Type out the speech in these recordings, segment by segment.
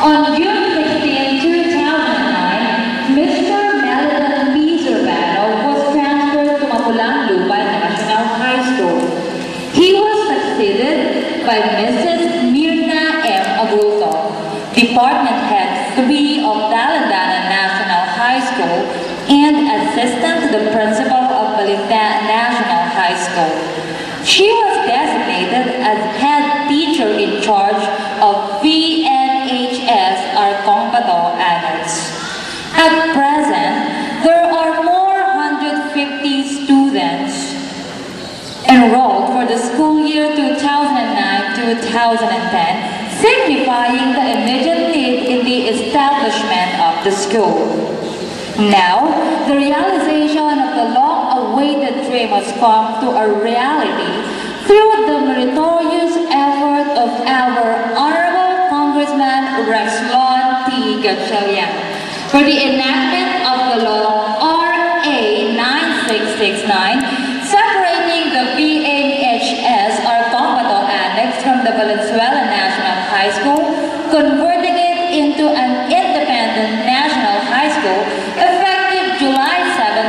On June 16, 2009, Mr. Melvin P. Zurbano was transferred to Mapulang Lupa National High School. He was succeeded by Mrs. Mirna M. Abulto, Department Head 3 of Dalandana National High School and Assistant to the Principal of Balita National High School. She was designated as Head Teacher in charge of VNHS arkong bato Annex. At present, there are more 150 students enrolled for the school year 2009-2010, signifying the immediate need in the establishment of the school. Now, the realization of the long-awaited dream has come to a reality through the meritorious effort of our Honorable Congressman Rexlon T. Gatchalian for the enactment of the law RA 9669, separating the VNHS arkong bato Annex from the Valenzuela National High School, converting it into an independent national high school effective July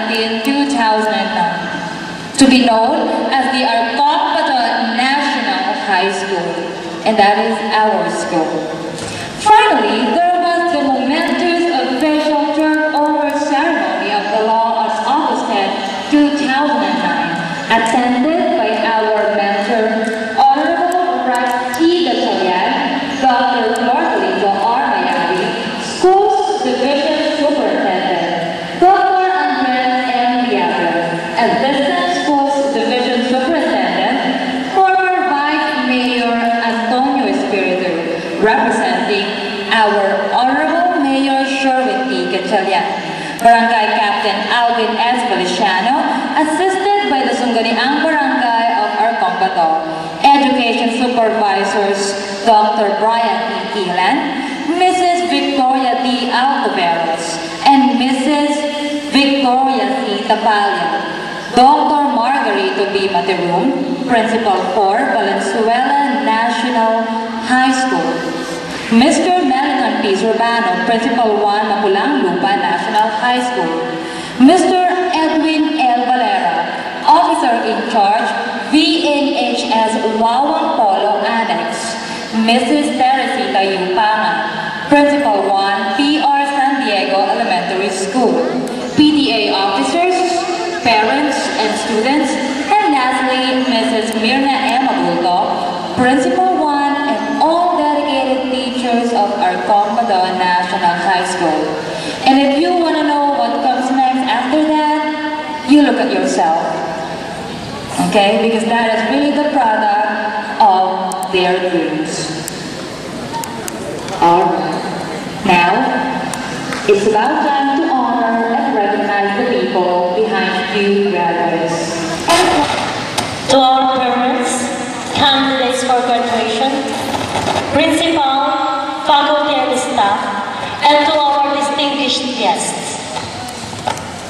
17, 2009, to be known as the Arkong Bato National High School, and that is our school. Finally, there was the momentous official turnover ceremony of the law as August 10, 2009, attended by our mentor, Honorable Rex T. Gatchalian, Dr. Lordelito R. Mayari, Schools Division Superintendent, Dr. Andres M. Diablo, Assistant Schools Division Superintendent, former Vice Mayor Antonio Espiritu, representing our Honorable Mayor Sherwin T. Gatchalian, Barangay Captain Alvin S. Feliciano, assisted by the Sungguniang Barangay of Arkong Bato, Education Supervisors Dr. Brian E. Ilan, Mrs. Victoria D. Altoveros, and Mrs. Victoria C. Tapalia, Dr. Margarito B. Materum, Principal for Valenzuela National High School, Mr. Melvin P. Zurbano, Principal 1, Mapulang Lupa National High School, Mr. Edwin L. Valera, Officer in Charge, VNHS Wawang Polo Annex, Mrs. Teresita Yupangan, Principal 1, PR San Diego Elementary School, PTA officers, parents, and students, and lastly, Mrs. Mirna M. Abulto, Principal 1, and all dedicated teachers of Arkong Bato National High School. And if you want to know what comes next after that, you look at yourself. Okay? Because that is really the product of their dreams. Alright. Now, it's about time to honor and recognize the people behind you graduates. To our parents, candidates for graduation, principal, faculty and staff, and to our distinguished guests.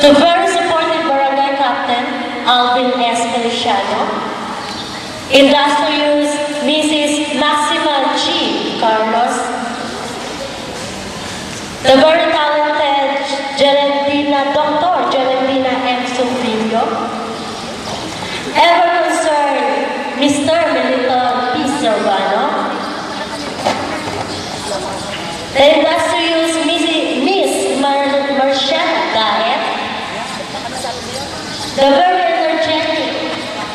To very supportive Barangay Captain Alvin S. Feliciano, Industrious Mrs. Maxima G. Carlos, the very talented Dr. Gerentina M. Sumbillo, ever concerned Mr. Melito P. Servano, the industrious Miss Marshall Gaet, the very energetic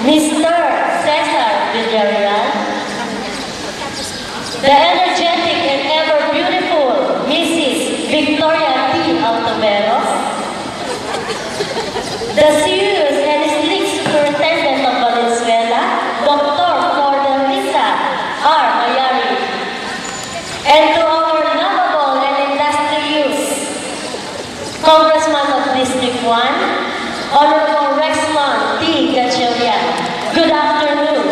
Mr. Cesar Villarreal, the energetic and ever beautiful Mrs. Victoria T. Altoveros, the serious and slick superintendent of Valenzuela, Dr. Lisa R. Mayari, and to our lovable and industrious Congressman of District 1, Honorable Rexlon T. Gatchalian. Good afternoon.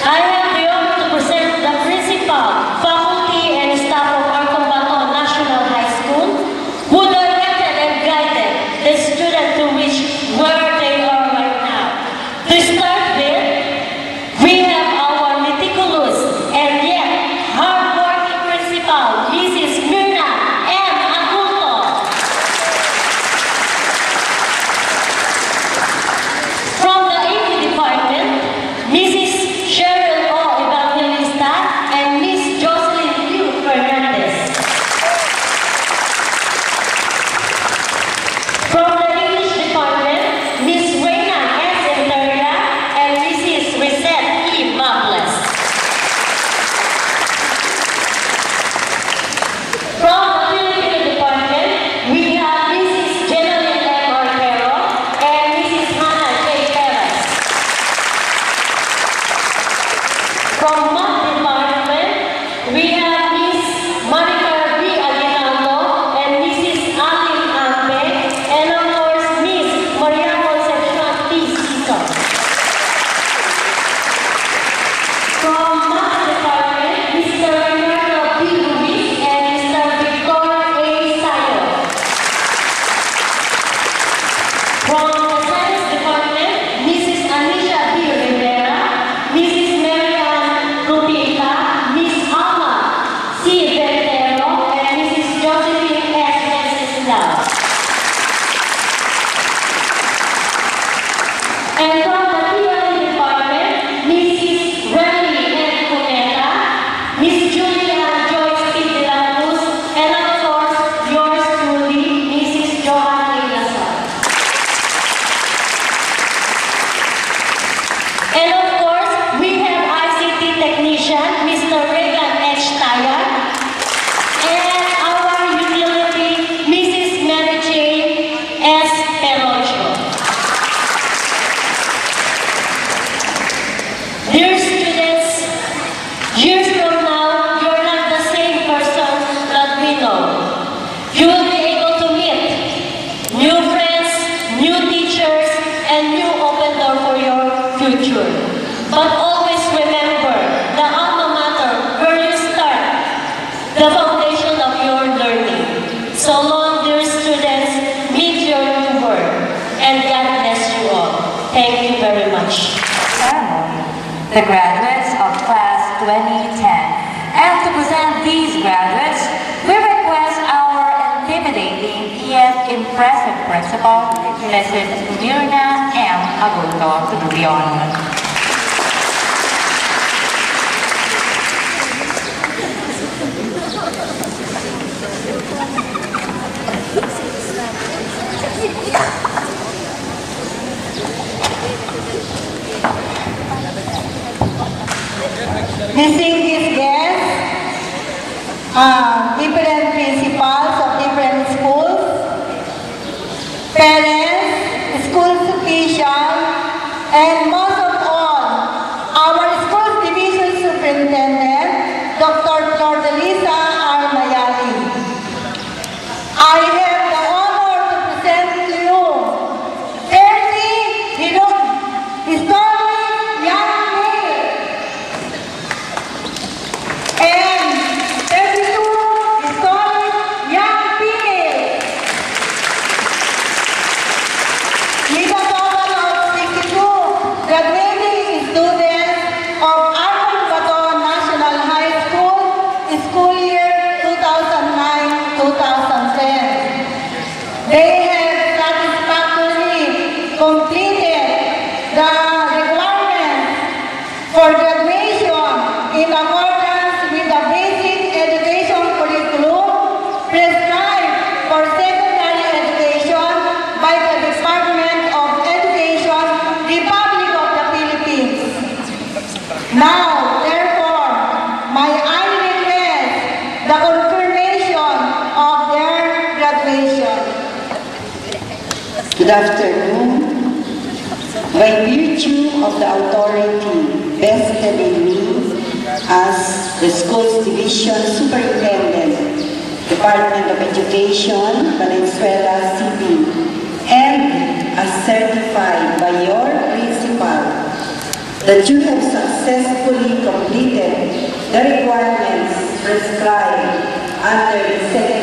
I have the honor to present the principal, faculty, and staff of Arkong Bato National High School, who directed and guided the students to reach where they are right now. To start with, From Math Department, we have Miss Monica B. Aguinaldo and Mrs. Aline Ambe, and of course, Miss Maria Concepcion T. Sison. From Math Department, Mr. Ricardo B. Ruiz and Mr. Victor A. Sayo. From the Science Department, Mrs. Anisha B. Rivera, Mrs. Marian Rupita, Miss Alma C. Ventero, and Mrs. Josephine S. Wenceslao. And from the theory department, Mrs. Remy N. Cuneta, Miss Julia Joyce P. De la Cruz, and of course, yours truly, Mrs. Joanne Lasal. And of course, we have ICT technician, Mr. Regan H. Taya, and our utility, Mrs. Mary Jane S. Perocho. Dear students, years from now, you're not the same person that we know. You will be able to meet new friends, new teachers, and new open door for your future. But always remember the alma mater where you start, the foundation of your learning. So long, dear students, meet your new world, and God bless you all. Thank you very much. The graduates of class 2010. And to present these graduates, we request our intimidating yet impressive principal, Mrs. Mirna M. Agurto, to do the honor. Distinguished guests, different principals of different schools, parents, school officials, and most of all, our school division superintendent, Dr. Flordelisa R. Mayali. I have the honor to present to you 30 historic young males and 32 historic young females, with a total of 62 graduating students of Arkong Bato National High School, school year 2009-2010. They have satisfactorily completed the requirements for graduation in accordance with the basic education curriculum prescribed for secondary education by the Department of Education, Republic of the Philippines. Now, therefore, may I request the confirmation of their graduation. Good afternoon. By virtue of the authority vested in me as the school's division superintendent, Department of Education, Valenzuela City, and as certified by your principal that you have successfully completed the requirements prescribed under the second